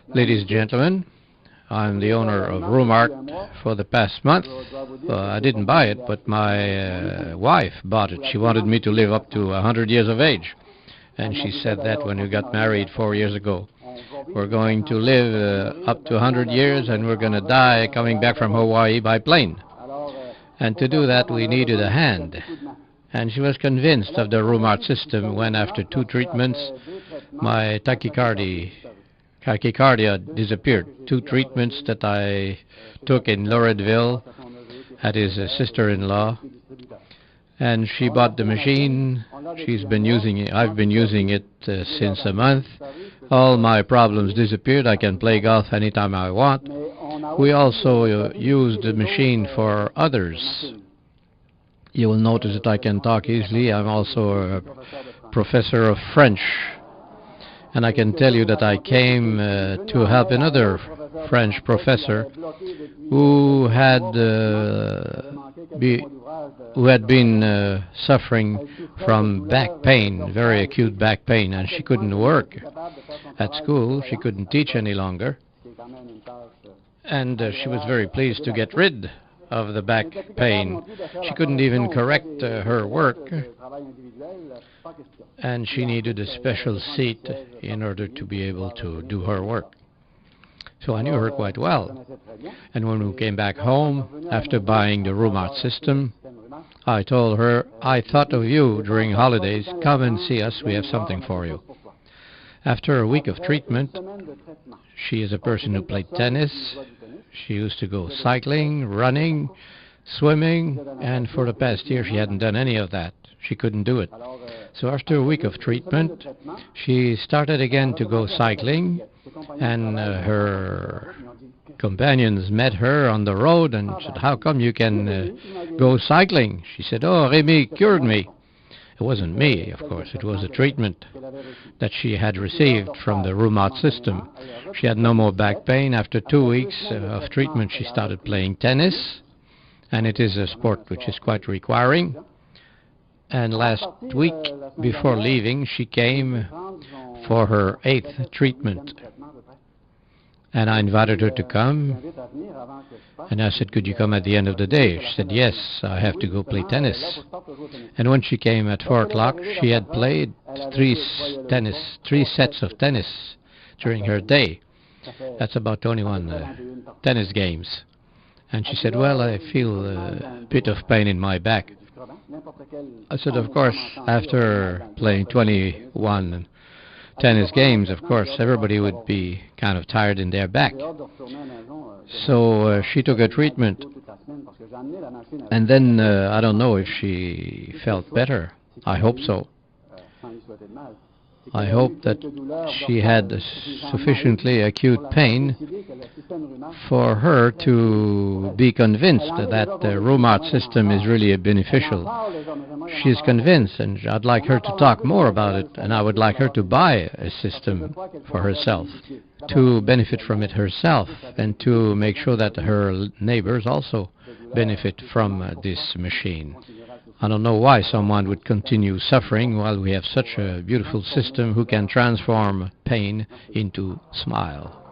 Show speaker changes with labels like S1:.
S1: Ladies and gentlemen, I'm the owner of RHUMART for the past month. I didn't buy it, but my wife bought it. She wanted me to live up to 100 years of age. And she said that when we got married 4 years ago. We're going to live up to 100 years, and we're going to die coming back from Hawaii by plane. And to do that, we needed a hand. And she was convinced of the RHUMART system when, after 2 treatments, my tachycardia disappeared. 2 treatments that I took in Loretteville at his sister-in-law. And she bought the machine. She's been using it. I've been using it since a month. All my problems disappeared. I can play golf anytime I want. We also use the machine for others. You will notice that I can talk easily. I'm also a professor of French. And I can tell you that I came to help another French professor who had been suffering from back pain, very acute back pain, and she couldn't work at school. She couldn't teach any longer. And she was very pleased to get rid of the back pain. She couldn't even correct her work, and she needed a special seat in order to be able to do her work. So I knew her quite well. And when we came back home, after buying the RHUMART system, I told her, I thought of you during holidays. Come and see us. We have something for you. After a week of treatment, she is a person who played tennis. She used to go cycling, running, swimming, and for the past year she hadn't done any of that. She couldn't do it. So after a week of treatment, she started again to go cycling, and her companions met her on the road and said, how come you can go cycling? She said, oh, Remy cured me. It wasn't me, of course. It was a treatment that she had received from the RHUMART system. She had no more back pain. After 2 weeks of treatment, she started playing tennis, and it is a sport which is quite requiring. And last week, before leaving, she came for her 8th treatment. And I invited her to come, and I said, could you come at the end of the day? She said, yes, I have to go play tennis. And when she came at 4 o'clock, she had played 3 sets of tennis during her day. That's about 21 tennis games. And she said, well, I feel a bit of pain in my back. I said, of course, after playing 21 tennis games, of course, everybody would be kind of tired in their back. So she took a treatment. And then I don't know if she felt better. I hope so. I hope that she had sufficiently acute pain for her to be convinced that the RHUMART system is really beneficial. She's convinced, and I'd like her to talk more about it, and I would like her to buy a system for herself, to benefit from it herself, and to make sure that her neighbors also benefit from this machine. I don't know why someone would continue suffering while we have such a beautiful system who can transform pain into smile.